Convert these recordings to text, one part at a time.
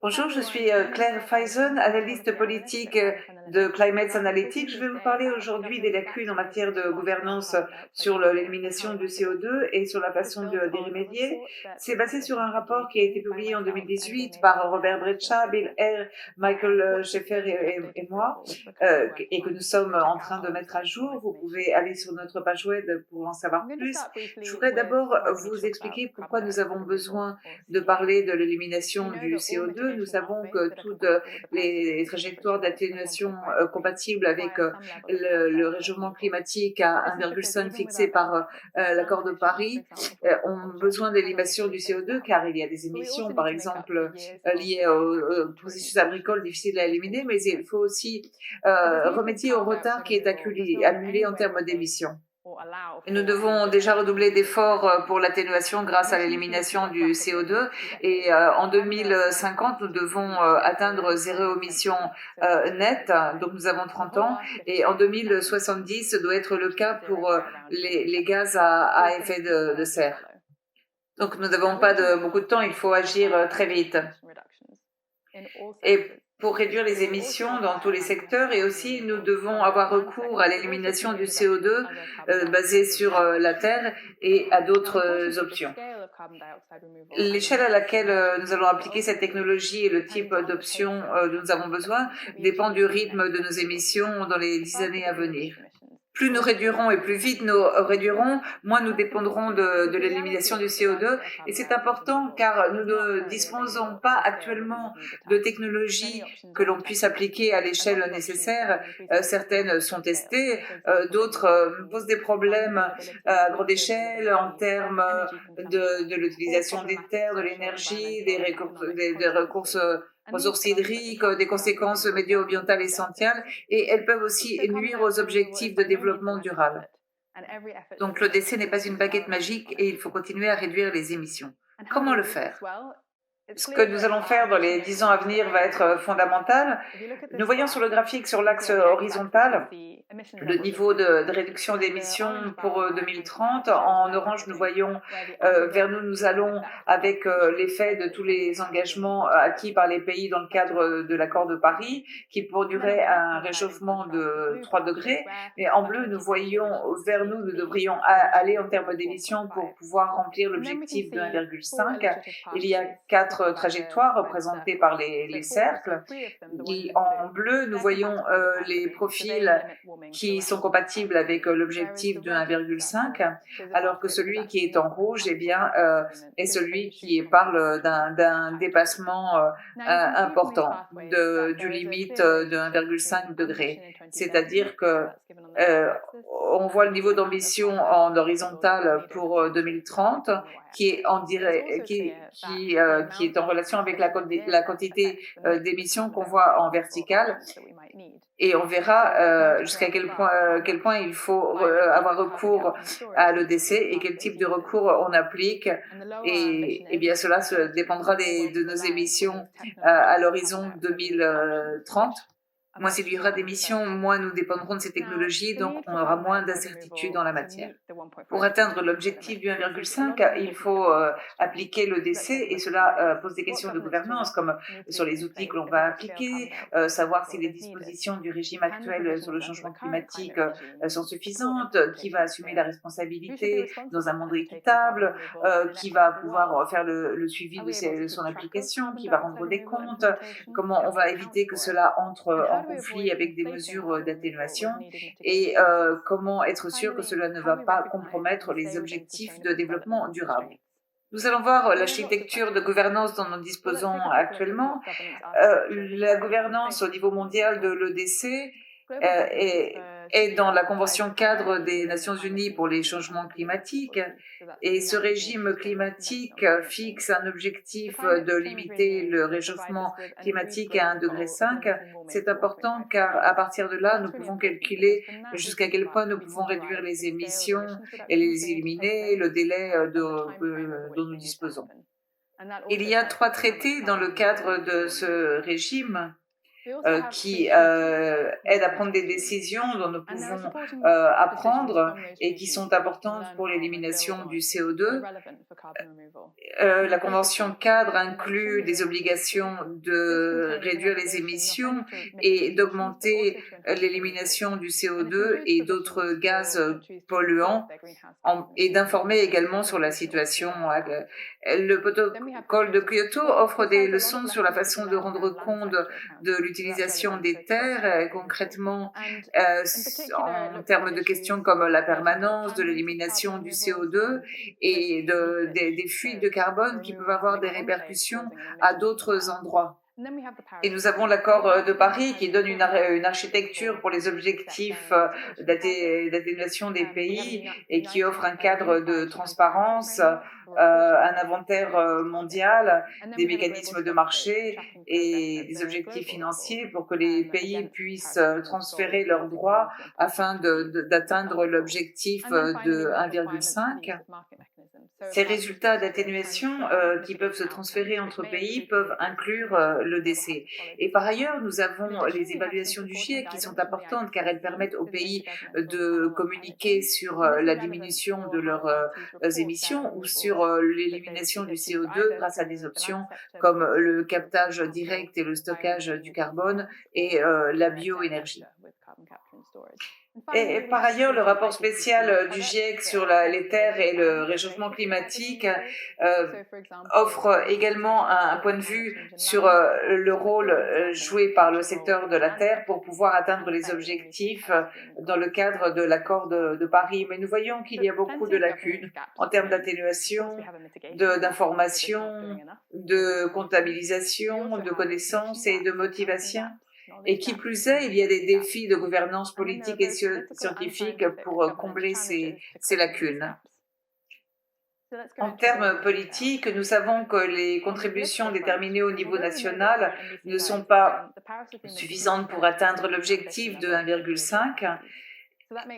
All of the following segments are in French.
Bonjour, je suis Claire Faison, analyste politique de Climate Analytics. Je vais vous parler aujourd'hui des lacunes en matière de gouvernance sur l'élimination du CO2 et sur la façon d'y remédier. C'est basé sur un rapport qui a été publié en 2018 par Robert Breccia, Bill Hare, Michael Schaeffer et moi, et que nous sommes en train de mettre à jour. Vous pouvez aller sur notre page web pour en savoir plus. Je voudrais d'abord vous expliquer pourquoi nous avons besoin de parler de l'élimination du CO2. Nous savons que toutes les trajectoires d'atténuation compatibles avec le réchauffement climatique à 1,5 fixé par l'accord de Paris ont besoin d'élimination du CO2 car il y a des émissions, par exemple, liées aux processus agricoles difficiles à éliminer, mais il faut aussi remédier au retard qui est accumulé en termes d'émissions. Et nous devons déjà redoubler d'efforts pour l'atténuation grâce à l'élimination du CO2 et en 2050 nous devons atteindre zéro émission nette, donc nous avons 30 ans et en 2070 ce doit être le cas pour les gaz à effet de serre. Donc nous n'avons pas beaucoup de temps, il faut agir très vite. Et pour réduire les émissions dans tous les secteurs et aussi nous devons avoir recours à l'élimination du CO2 basée sur la Terre et à d'autres options. L'échelle à laquelle nous allons appliquer cette technologie et le type d'options dont nous avons besoin dépend du rythme de nos émissions dans les 10 années à venir. Plus nous réduirons et plus vite nous réduirons, moins nous dépendrons de l'élimination du CO2. Et c'est important car nous ne disposons pas actuellement de technologies que l'on puisse appliquer à l'échelle nécessaire. Certaines sont testées, d'autres posent des problèmes à grande échelle en termes de l'utilisation des terres, de l'énergie, des ressources ressources hydriques, des conséquences médio-ambientales essentielles et elles peuvent aussi nuire aux objectifs de développement durable. Donc le décès n'est pas une baguette magique et il faut continuer à réduire les émissions. Comment le faire ? Ce que nous allons faire dans les 10 ans à venir va être fondamental. Nous voyons sur le graphique, sur l'axe horizontal, le niveau de réduction d'émissions pour 2030. En orange, nous voyons vers nous allons avec l'effet de tous les engagements acquis par les pays dans le cadre de l'accord de Paris, qui produirait un réchauffement de 3 degrés. Mais en bleu, nous voyons vers nous devrions aller en termes d'émissions pour pouvoir remplir l'objectif de 1,5. Il y a 4 trajectoires représentées par les cercles. Et en bleu, nous voyons les profils qui sont compatibles avec l'objectif de 1,5, alors que celui qui est en rouge eh bien, est celui qui parle d'un dépassement important du limite de 1,5 degré. C'est-à-dire que on voit le niveau d'ambition en horizontal pour 2030 qui est qui est en relation avec la quantité d'émissions qu'on voit en verticale. Et on verra jusqu'à quel point il faut avoir recours à l'EDC et quel type de recours on applique. Et bien cela dépendra de nos émissions à l'horizon 2030. Moins il y aura d'émissions, moins nous dépendrons de ces technologies, donc on aura moins d'incertitudes dans la matière. Pour atteindre l'objectif du 1,5, il faut appliquer l'EDC et cela pose des questions de gouvernance comme sur les outils que l'on va appliquer, savoir si les dispositions du régime actuel sur le changement climatique sont suffisantes, qui va assumer la responsabilité dans un monde équitable, qui va pouvoir faire le suivi de son application, qui va rendre des comptes, comment on va éviter que cela entre en conflit avec des mesures d'atténuation et comment être sûr que cela ne va pas compromettre les objectifs de développement durable. Nous allons voir l'architecture de gouvernance dont nous disposons actuellement. La gouvernance au niveau mondial de l'EDC est dans la Convention cadre des Nations Unies pour les changements climatiques et ce régime climatique fixe un objectif de limiter le réchauffement climatique à 1,5 degré. C'est important car à partir de là, nous pouvons calculer jusqu'à quel point nous pouvons réduire les émissions et les éliminer, le délai dont nous disposons. Il y a 3 traités dans le cadre de ce régime. qui aident à prendre des décisions dont nous pouvons apprendre et qui sont importantes pour l'élimination du CO2. La convention cadre inclut des obligations de réduire les émissions et d'augmenter l'élimination du CO2 et d'autres gaz polluants et d'informer également sur la situation. Le protocole de Kyoto offre des leçons sur la façon de rendre compte de l'utilisation des terres, concrètement en termes de questions comme la permanence, de l'élimination du CO2 et des fuites de carbone qui peuvent avoir des répercussions à d'autres endroits. Et nous avons l'accord de Paris qui donne une architecture pour les objectifs d'atténuation des pays et qui offre un cadre de transparence, un inventaire mondial, des mécanismes de marché et des objectifs financiers pour que les pays puissent transférer leurs droits afin d'atteindre l'objectif de 1,5. Ces résultats d'atténuation qui peuvent se transférer entre pays peuvent inclure l'EDC. Et par ailleurs, nous avons les évaluations du GIEC qui sont importantes car elles permettent aux pays de communiquer sur la diminution de leurs émissions ou sur l'élimination du CO2 grâce à des options comme le captage direct et le stockage du carbone et la bioénergie. Et par ailleurs, le rapport spécial du GIEC sur les terres et le réchauffement climatique offre également un point de vue sur le rôle joué par le secteur de la terre pour pouvoir atteindre les objectifs dans le cadre de l'accord de Paris. Mais nous voyons qu'il y a beaucoup de lacunes en termes d'atténuation, d'information, de comptabilisation, de connaissances et de motivation. Et qui plus est, il y a des défis de gouvernance politique et scientifique pour combler ces lacunes. En termes politiques, nous savons que les contributions déterminées au niveau national ne sont pas suffisantes pour atteindre l'objectif de 1,5.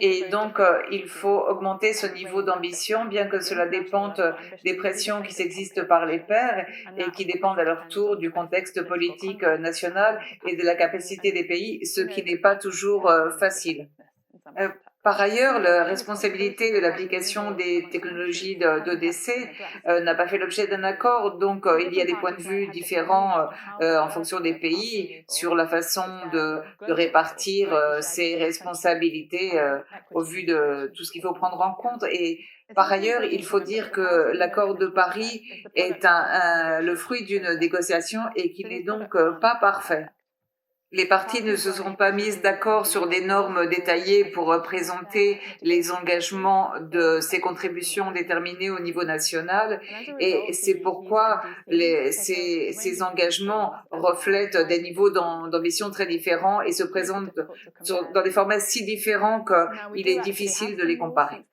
Et donc, il faut augmenter ce niveau d'ambition, bien que cela dépende des pressions qui existent par les pairs et qui dépendent à leur tour du contexte politique national et de la capacité des pays, ce qui n'est pas toujours facile. Par ailleurs, la responsabilité de l'application des technologies d'EDC n'a pas fait l'objet d'un accord, donc il y a des points de vue différents en fonction des pays sur la façon de répartir ces responsabilités au vu de tout ce qu'il faut prendre en compte. Et par ailleurs, il faut dire que l'accord de Paris est le fruit d'une négociation et qu'il n'est donc pas parfait. Les parties ne se sont pas mises d'accord sur des normes détaillées pour présenter les engagements de ces contributions déterminées au niveau national et c'est pourquoi ces engagements reflètent des niveaux d'ambition très différents et se présentent dans des formats si différents qu'il est difficile de les comparer.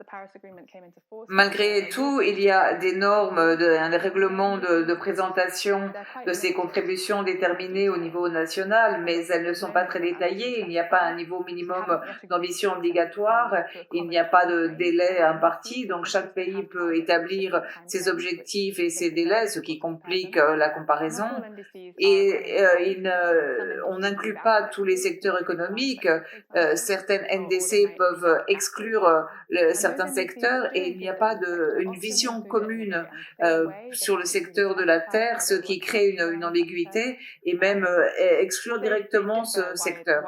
Malgré tout, il y a des normes, un règlement de présentation de ces contributions déterminées au niveau national, mais elles ne sont pas très détaillées. Il n'y a pas un niveau minimum d'ambition obligatoire, il n'y a pas de délai imparti, donc chaque pays peut établir ses objectifs et ses délais, ce qui complique la comparaison. Et on n'inclut pas tous les secteurs économiques. Certaines NDC peuvent exclure certains secteurs et il n'y a pas une vision commune sur le secteur de la terre, ce qui crée une ambiguïté et même exclure directement ce secteur.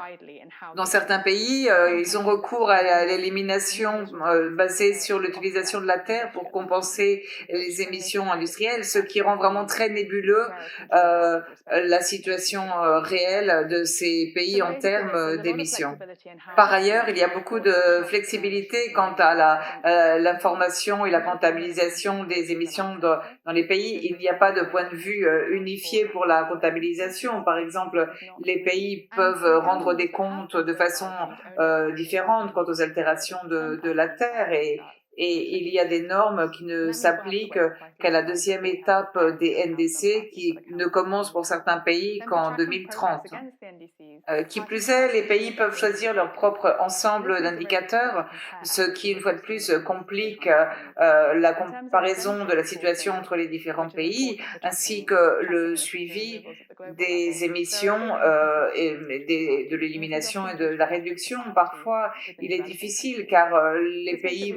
Dans certains pays, ils ont recours à l'élimination basée sur l'utilisation de la terre pour compenser les émissions industrielles, ce qui rend vraiment très nébuleux la situation réelle de ces pays en termes d'émissions. Par ailleurs, il y a beaucoup de flexibilité quant à l'information et la comptabilisation des émissions dans les pays. Il n'y a pas de point de vue unifié pour la comptabilisation. Par exemple, les pays peuvent rendre des comptes de façon différente quant aux altérations de la terre et il y a des normes qui ne s'appliquent qu'à la deuxième étape des NDC qui ne commence pour certains pays qu'en 2030. Qui plus est, les pays peuvent choisir leur propre ensemble d'indicateurs, ce qui, une fois de plus, complique la comparaison de la situation entre les différents pays, ainsi que le suivi des émissions de l'élimination et de la réduction. Parfois, il est difficile car les pays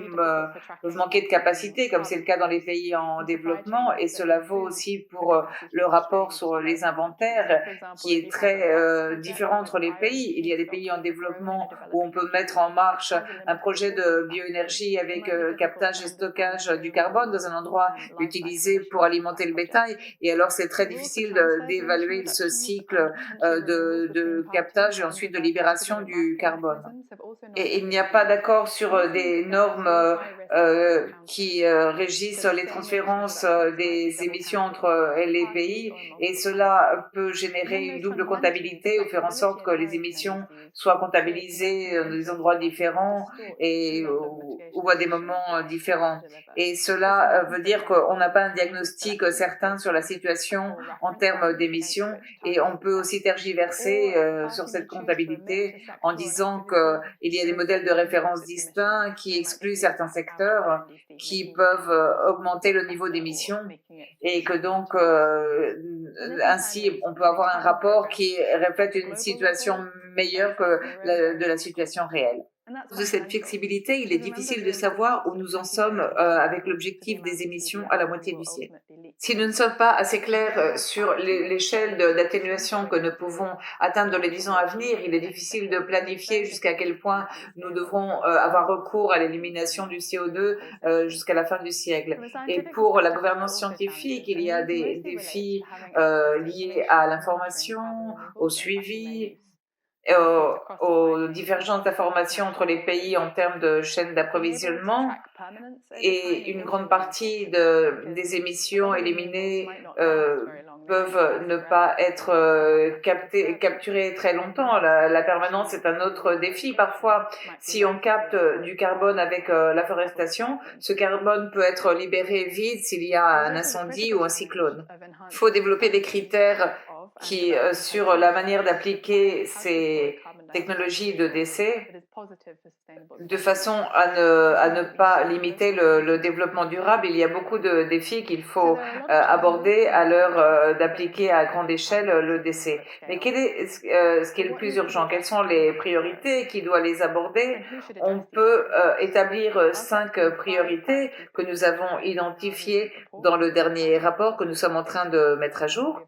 peuvent manquer de capacité, comme c'est le cas dans les pays en développement, et cela vaut aussi pour le rapport sur les inventaires qui est très différent entre les pays. Il y a des pays en développement où on peut mettre en marche un projet de bioénergie avec captage et stockage du carbone dans un endroit utilisé pour alimenter le bétail, et alors c'est très difficile d'évaluer ce cycle de captage et ensuite de libération du carbone. Et il n'y a pas d'accord sur des normes qui régissent les transférences des émissions entre les pays, et cela peut générer une double comptabilité ou faire en sorte que les émissions soient comptabilisées dans des endroits différents ou à des moments différents. Et cela veut dire qu'on n'a pas un diagnostic certain sur la situation en termes d'émissions, et on peut aussi tergiverser sur cette comptabilité en disant qu'il y a des modèles de référence distincts qui excluent certains secteurs qui peuvent augmenter le niveau d'émissions, et que donc ainsi on peut avoir un rapport qui reflète une situation meilleure que de la situation réelle. De cette flexibilité, il est difficile de savoir où nous en sommes avec l'objectif des émissions à la moitié du siècle. Si nous ne sommes pas assez clairs sur l'échelle d'atténuation que nous pouvons atteindre dans les 10 ans à venir, il est difficile de planifier jusqu'à quel point nous devrons avoir recours à l'élimination du CO2 jusqu'à la fin du siècle. Et pour la gouvernance scientifique, il y a des défis liés à l'information, au suivi, aux divergences d'informations entre les pays en termes de chaîne d'approvisionnement, et une grande partie des émissions éliminées peuvent ne pas être capturées très longtemps. La permanence est un autre défi. Parfois, si on capte du carbone avec la forestation, ce carbone peut être libéré vite s'il y a un incendie ou un cyclone. Il faut développer des critères sur la manière d'appliquer ces technologies de décès de façon à ne pas limiter le développement durable. Il y a beaucoup de défis qu'il faut aborder à l'heure d'appliquer à grande échelle le décès. Mais quel est ce qui est le plus urgent? Quelles sont les priorités? Qui doit les aborder? On peut établir 5 priorités que nous avons identifiées dans le dernier rapport que nous sommes en train de mettre à jour.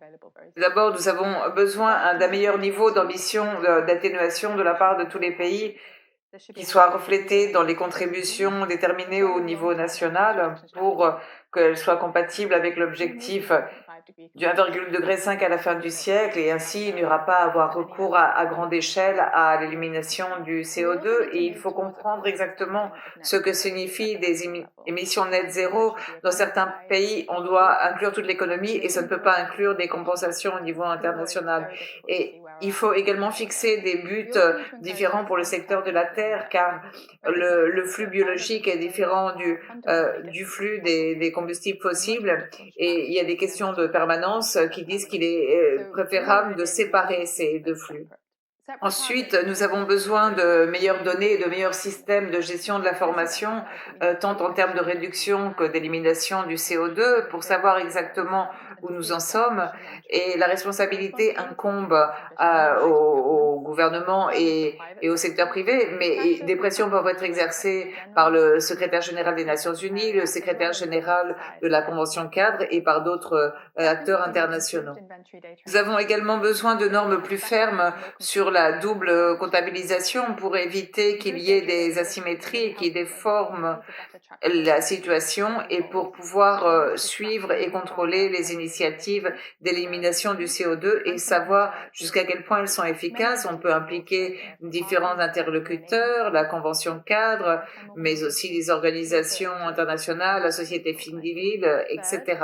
D'abord, nous avons besoin d'un meilleur niveau d'ambition d'atténuation de la part de tous les pays, qui soit reflété dans les contributions déterminées au niveau national pour qu'elles soient compatibles avec l'objectif du 1,5 degré à la fin du siècle, et ainsi il n'y aura pas à avoir recours à grande échelle à l'élimination du CO2. Et il faut comprendre exactement ce que signifient des émissions net zéro. Dans certains pays, on doit inclure toute l'économie et ça ne peut pas inclure des compensations au niveau international. Et il faut également fixer des buts différents pour le secteur de la terre, car le flux biologique est différent du flux des combustibles fossiles, et il y a des questions de permanence qui disent qu'il est préférable de séparer ces deux flux. Ensuite, nous avons besoin de meilleures données et de meilleurs systèmes de gestion de l'information, tant en termes de réduction que d'élimination du CO2, pour savoir exactement où nous en sommes. Et la responsabilité incombe au gouvernement et au secteur privé, mais des pressions peuvent être exercées par le secrétaire général des Nations Unies, le secrétaire général de la Convention cadre et par d'autres acteurs internationaux. Nous avons également besoin de normes plus fermes sur la double comptabilisation pour éviter qu'il y ait des asymétries qui déforment la situation, et pour pouvoir suivre et contrôler les initiatives d'élimination du CO2 et savoir jusqu'à quel point elles sont efficaces. On peut impliquer différents interlocuteurs, la Convention cadre, mais aussi les organisations internationales, la société civile, etc.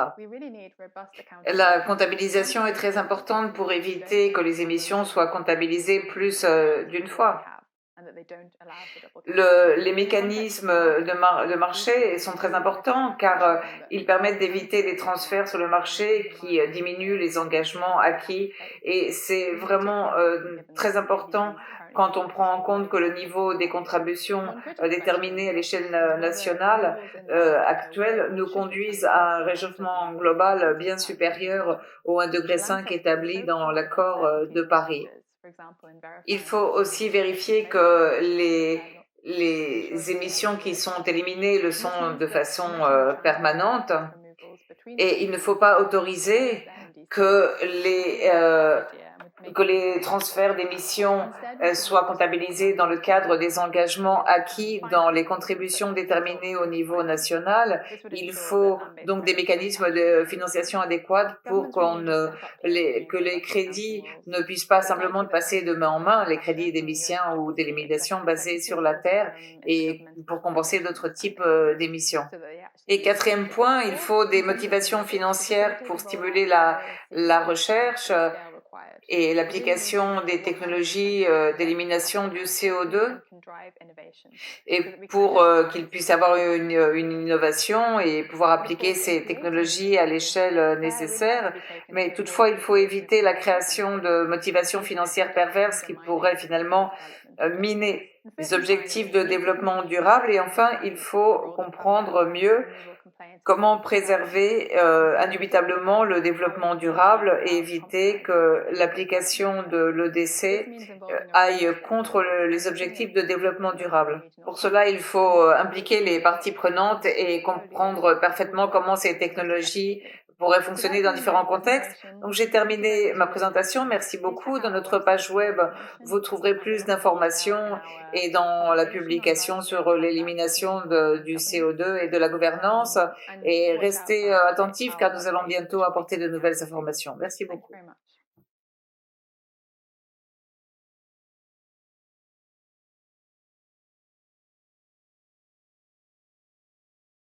La comptabilisation est très importante pour éviter que les émissions soient comptabilisées plus d'une fois. Les mécanismes de marché sont très importants car ils permettent d'éviter des transferts sur le marché qui diminuent les engagements acquis et c'est vraiment très important quand on prend en compte que le niveau des contributions déterminées à l'échelle nationale actuelle nous conduisent à un réchauffement global bien supérieur au 1,5 degré établi dans l'accord de Paris. Il faut aussi vérifier que les émissions qui sont éliminées le sont de façon permanente et il ne faut pas autoriser que les transferts d'émissions soient comptabilisés dans le cadre des engagements acquis dans les contributions déterminées au niveau national. Il faut donc des mécanismes de financiation adéquats pour que les crédits ne puissent pas simplement passer de main en main, les crédits d'émission ou d'élimination basés sur la terre et pour compenser d'autres types d'émissions. Et quatrième point, il faut des motivations financières pour stimuler la recherche et l'application des technologies d'élimination du CO2 et pour qu'ils puissent avoir une innovation et pouvoir appliquer ces technologies à l'échelle nécessaire. Mais toutefois, il faut éviter la création de motivations financières perverses qui pourraient finalement miner les objectifs de développement durable. Et enfin, il faut comprendre mieux comment préserver indubitablement le développement durable et éviter que l'application de l'EDC aille contre les objectifs de développement durable. Pour cela, il faut impliquer les parties prenantes et comprendre parfaitement comment ces technologies pourraient fonctionner dans différents contextes. Donc j'ai terminé ma présentation. Merci beaucoup. Dans notre page web, vous trouverez plus d'informations et dans la publication sur l'élimination du CO2 et de la gouvernance. Et restez attentifs car nous allons bientôt apporter de nouvelles informations. Merci beaucoup.